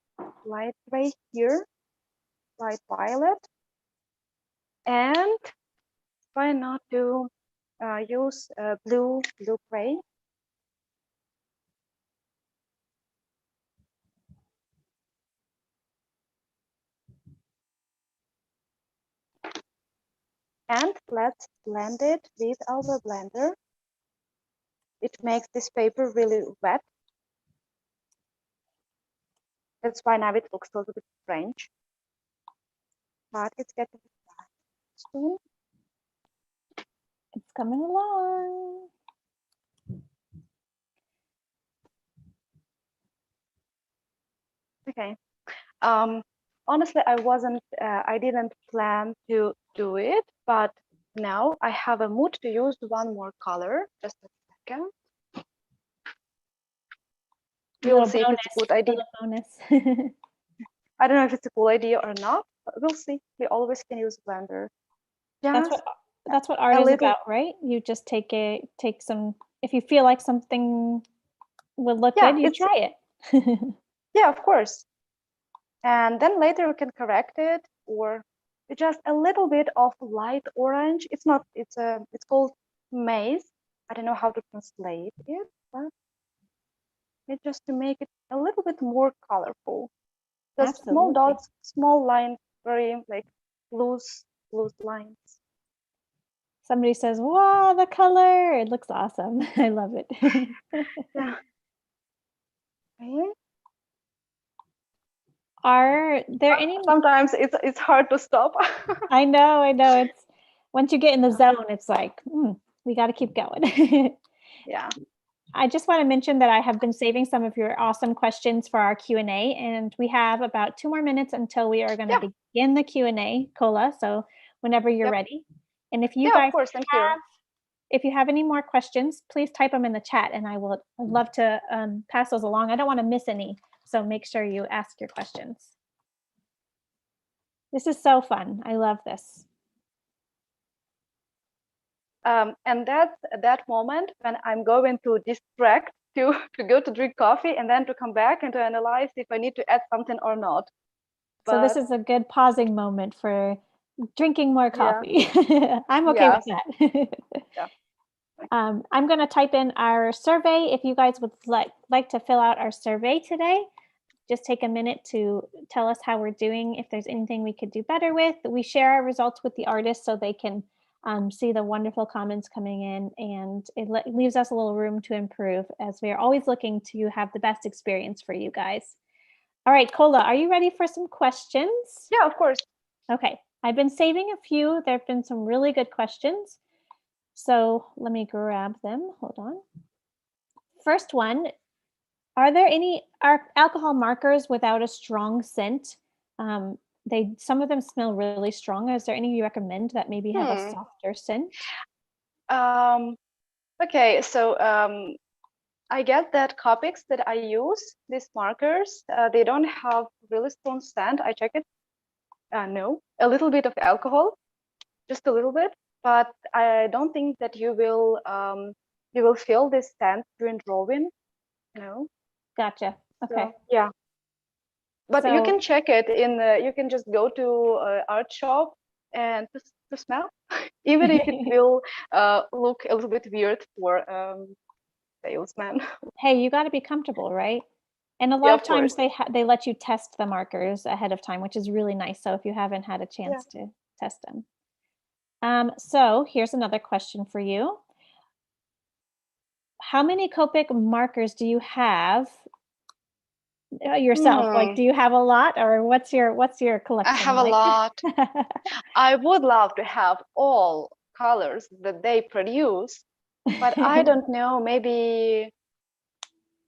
light gray here, light violet, and try not to use blue gray. And let's blend it with our blender. It makes this paper really wet. That's why now it looks a little bit strange. But it's getting soon. It's coming along. Okay. Honestly, I didn't plan to do it, but now I have a mood to use one more color. Just a second. We'll see if it's a good idea. Bonus. I don't know if it's a cool idea or not, but we'll see. We always can use Blender. That's what art is about, right? You just take some, if you feel like something would look good, you try it. Yeah, of course. And then later you can correct it, or just a little bit of light orange. It's called maize. I don't know how to translate it, but it's just to make it a little bit more colorful. Just small dots, small lines, very like loose lines. Somebody says, wow, the color, it looks awesome. I love it. Yeah. Okay. Are there any? Sometimes it's hard to stop. I know. It's once you get in the zone, it's like, we got to keep going. Yeah. I just want to mention that I have been saving some of your awesome questions for our Q&A, and we have about 2 more minutes until we are going to begin the Q&A, Cola. So whenever you're ready. And if you guys of course, thank you. If you have any more questions, please type them in the chat, and I'd love to pass those along. I don't want to miss any, so make sure you ask your questions. This is so fun. I love this. And that's that moment when I'm going to distract to go to drink coffee and then to come back and to analyze if I need to add something or not. So this is a good pausing moment for drinking more coffee. I'm okay with that. I'm going to type in our survey. If you guys would like to fill out our survey today, just take a minute to tell us how we're doing. If there's anything we could do better with, we share our results with the artists so they can see the wonderful comments coming in, and it leaves us a little room to improve, as we are always looking to have the best experience for you guys. All right, Cola, are you ready for some questions? Yeah, of course. Okay, I've been saving a few. There have been some really good questions. So let me grab them. Hold on. First one, are there any alcohol markers without a strong scent? Some of them smell really strong. Is there any you recommend that maybe have a softer scent? Okay, so I get that Copics that I use, these markers, they don't have really strong scent. I check it. No, a little bit of alcohol, just a little bit, but I don't think that you will feel this scent during drawing. No. Gotcha. Okay. So, yeah. But you can check it you can just go to art shop and to smell, even if it will look a little bit weird for salesman. Hey, you got to be comfortable, right? And a lot of times they let you test the markers ahead of time, which is really nice. So if you haven't had a chance to test them. So here's another question for you. How many Copic markers do you have yourself? Like, do you have a lot, or what's your collection? I have a lot. I would love to have all colors that they produce, but I don't know, maybe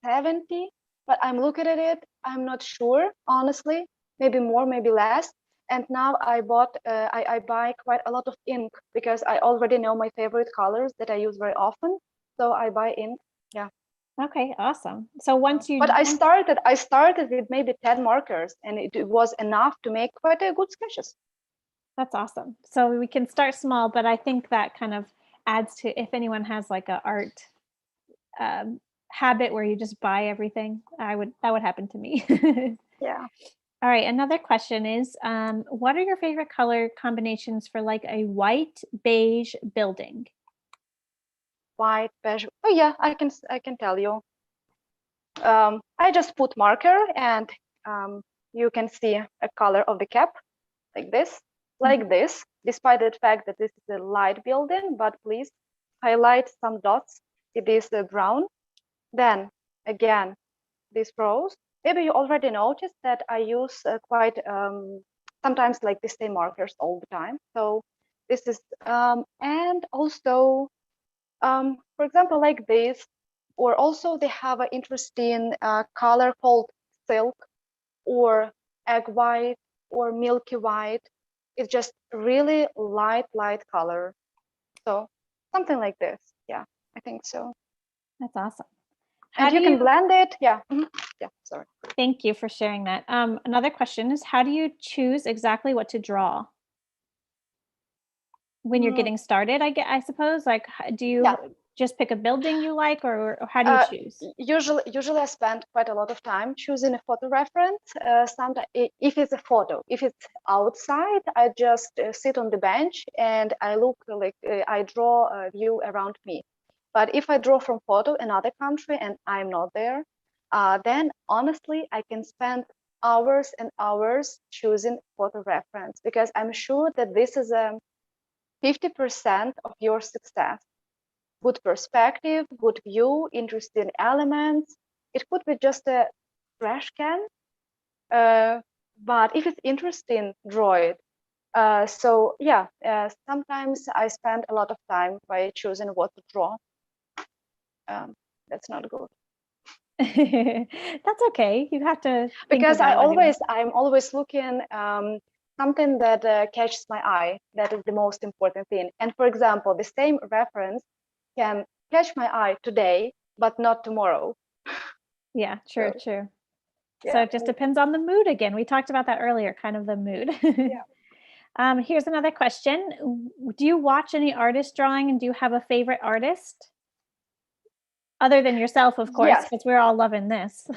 70, but I'm looking at it. I'm not sure, honestly. Maybe more, maybe less. And now I buy quite a lot of ink because I already know my favorite colors that I use very often. So I buy ink. Yeah. Okay, awesome. So once But you, I started with maybe 10 markers, and it was enough to make quite a good sketches. that's awesome. So we can start small, but I think that kind of adds to, if anyone has like a art habit where you just buy everything, that would happen to me. Yeah. All right, another question is, what are your favorite color combinations for like a white beige building? White, beige. Oh yeah, I can tell you. I just put marker, and you can see a color of the cap like this, despite the fact that this is a light building, but please highlight some dots. It is brown. Then again, these rows. Maybe you already noticed that I use quite sometimes like the same markers all the time. So this is, and also, for example, like this, or also they have an interesting color called silk or egg white or milky white. It's just really light color. So something like this. Yeah, I think so. That's awesome. How And do you can you, blend it. Yeah. Yeah, sorry. thank you for sharing that. Another question is, how do you choose exactly what to draw when you're Mm, getting started? I suppose, like, do you yeah. just pick a building you like, or how do you choose? Usually I spend quite a lot of time choosing a photo reference. Sometimes, if it's a photo, if it's outside, I just sit on the bench and I look like I draw a view around me. But if I draw from photo another country and I'm not there, then honestly I can spend hours and hours choosing photo reference, because I'm sure that this is a 50% of your success. Good perspective, good view, interesting elements. It could be just a trash can, but if it's interesting, draw it. So yeah, sometimes I spend a lot of time by choosing what to draw. That's not good. That's okay. You have to think Because about it. I'm always looking something that catches my eye. That is the most important thing. And for example, the same reference can catch my eye today, but not tomorrow. Yeah, true, So true. So yeah, it just depends on the mood again. We talked about that earlier, kind of the mood. yeah. Here's another question. Do you watch any artist drawing, and do you have a favorite artist? Other than yourself, of course, Yes. because we're all loving this.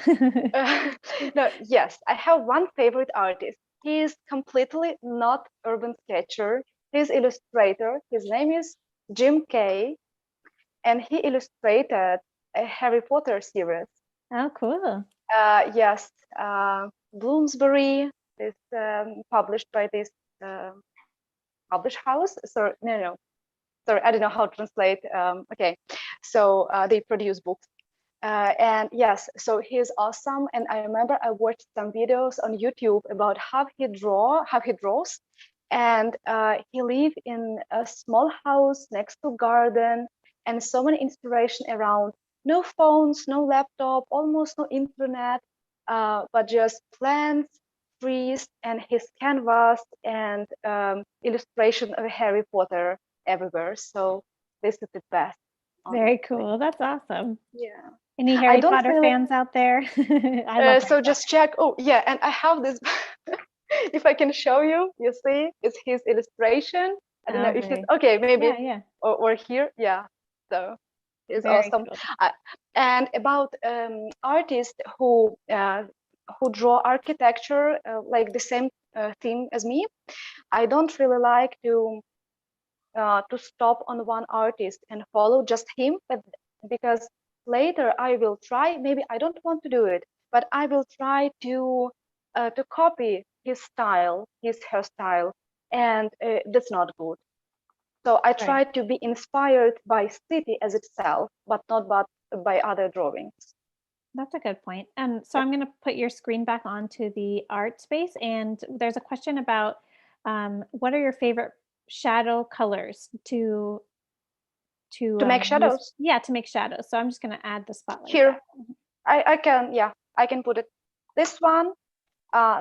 No, yes, I have one favorite artist. He is completely not urban sketcher. He's illustrator. His name is Jim Kay, and he illustrated a Harry Potter series. Oh, cool. Yes, Bloomsbury is published by this publish house. So no, sorry, I don't know how to translate. Okay, so they produce books. And yes, so he's awesome. And I remember I watched some videos on YouTube about how he draws. And he live in a small house next to garden, and so many inspiration around. No phones, no laptop, almost no internet, but just plants, trees, and his canvas and illustration of Harry Potter everywhere. So this is the best, Very honestly. cool. That's awesome. Yeah. Any I Harry don't Potter really. fans out there? I love Harry So Potter. just check. Oh, yeah, and I have this. If I can show you, you see, it's his illustration. I don't know Oh, if it's very. okay, maybe, Yeah, yeah. or here. Yeah, so it's Very awesome. cool. And about artists who draw architecture like the same theme as me, I don't really like to stop on one artist and follow just him, but because later I will try, maybe I don't want to do it, but I will try to copy his style, his hairstyle, and that's not good. So I Right. try to be inspired by city as itself, but not by other drawings. That's a good point. So I'm going to put your screen back onto the art space, and there's a question about what are your favorite shadow colors to To make use? shadows Yeah, to make shadows. So I'm just going to add the spotlight here. back. I can put it this one,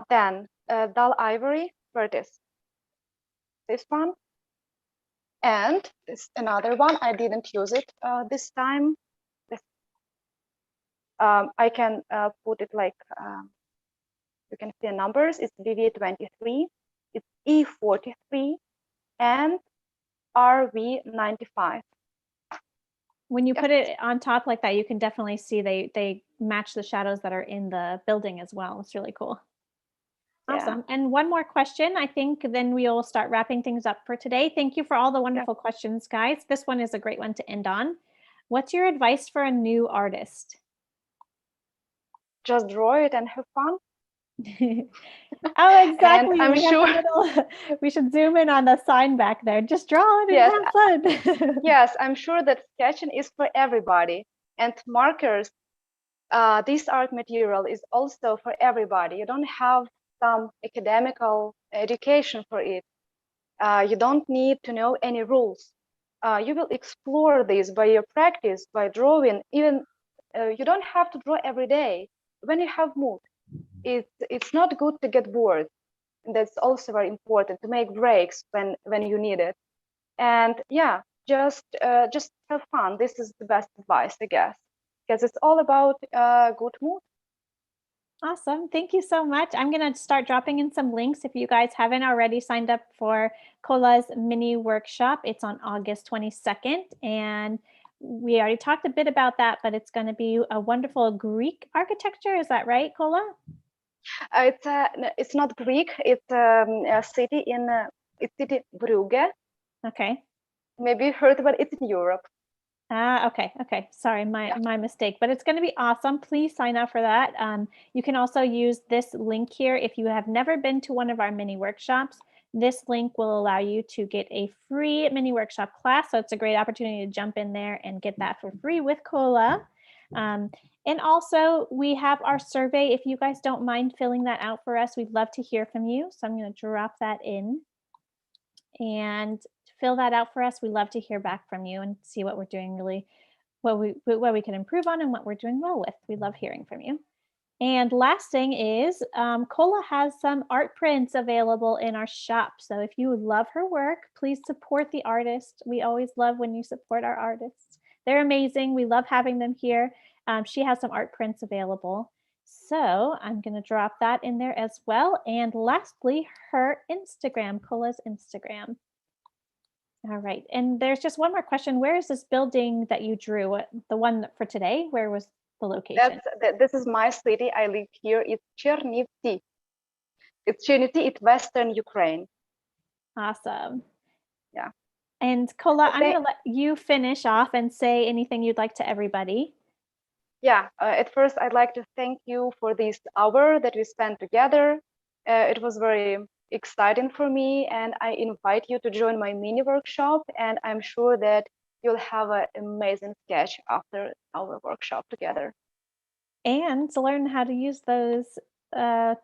then dull ivory, where it is, this one, and this another one. I didn't use it this time. I can put it like, you can see the numbers. It's BV23, it's E43, and RV95. When you put it on top like that, you can definitely see they match the shadows that are in the building as well. It's really cool. Awesome. Yeah. And one more question, I think, then we'll start wrapping things up for today. Thank you for all the wonderful questions, guys. This one is a great one to end on. What's your advice for a new artist? Just draw it and have fun. Oh, exactly. I'm sure we should zoom in on the sign back there. Just draw it and have fun. Yes, I'm sure that sketching is for everybody, and markers, this art material is also for everybody. You don't have some academical education for it. You don't need to know any rules. You will explore this by your practice, by drawing. Even you don't have to draw every day. When you have mood, it's not good to get bored. And that's also very important, to make breaks when you need it. And yeah, just have fun. This is the best advice, I guess, because it's all about good mood. Awesome. Thank you so much. I'm going to start dropping in some links if you guys haven't already signed up for Cola's mini workshop. It's on August 22nd. And we already talked a bit about that, but it's going to be a wonderful Greek architecture. Is that right, Cola? It's not Greek. It's a city in Brugge. Okay. Maybe you heard about it. It's in Europe. Okay. Sorry, my mistake, but it's going to be awesome. Please sign up for that. You can also use this link here. If you have never been to one of our mini workshops, this link will allow you to get a free mini workshop class. So it's a great opportunity to jump in there and get that for free with Cola. And also we have our survey. If you guys don't mind filling that out for us, we'd love to hear from you. So I'm going to drop that in and fill that out for us. We love to hear back from you and see what we're doing really, what we can improve on and what we're doing well with. We love hearing from you. And last thing is, Cola has some art prints available in our shop. So if you love her work, please support the artist. We always love when you support our artists. They're amazing. We love having them here. She has some art prints available. So I'm going to drop that in there as well. And lastly, her Instagram, Cola's Instagram. All right. And there's just one more question. Where is this building that you drew? The one for today? Where was the location? This is my city. I live here. It's Chernivtsi. It's Western Ukraine. Awesome. Yeah. And Cola, I'm going to let you finish off and say anything you'd like to everybody. Yeah. At first, I'd like to thank you for this hour that we spent together. It was very exciting for me, and I invite you to join my mini workshop, and I'm sure that you'll have an amazing sketch after our workshop together. And to learn how to use those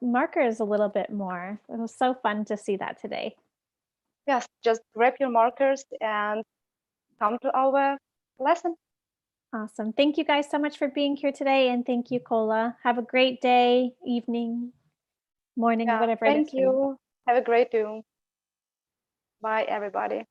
markers a little bit more. It was so fun to see that today. Yes, just grab your markers and come to our lesson. Awesome. Thank you guys so much for being here today, and thank you, Cola. Have a great day, evening, morning, whatever it is. Thank you. Have a great day. Bye, everybody.